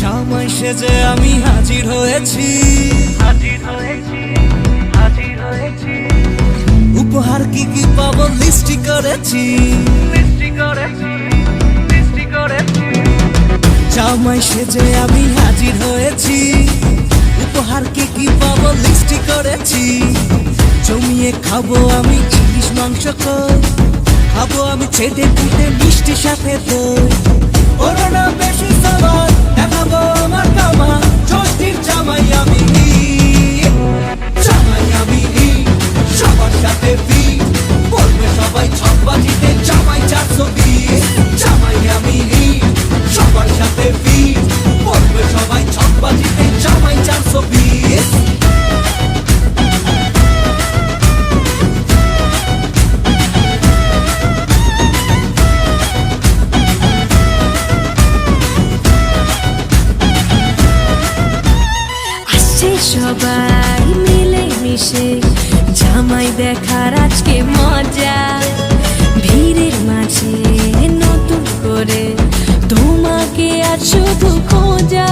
জামাই সেজে আমি হাজির হয়েছি, উপহার কি কি পাবো লিস্টি করেছি। জামাই সেজে আমি হাজির হয়েছি, উপহার কি কি পাবো লিস্টি করেছি। জমিয়ে খাবো আমি ইলিশ মাংস কই, খাবো আমি ছেটে পুটে মিষ্টি সাথে দই। ওরা না বেশি সাবান দেখাবো আমার কামা, ষষ্ঠীর জামাই আমি, জামাই আমি সবার সাথে ফিট, বলবে সবাই ছকবাজিতে জামাই 420। জামাই আমি সবার সাথে ফিট, বলবে সবাই ছকবাজিতে জামাই 420। সবাই মিলে মিশে জামাই দেখার আজকে মজা, ভিড়ের মাঝে নতুন করে তোমাকে আজ শুধু খোঁজা।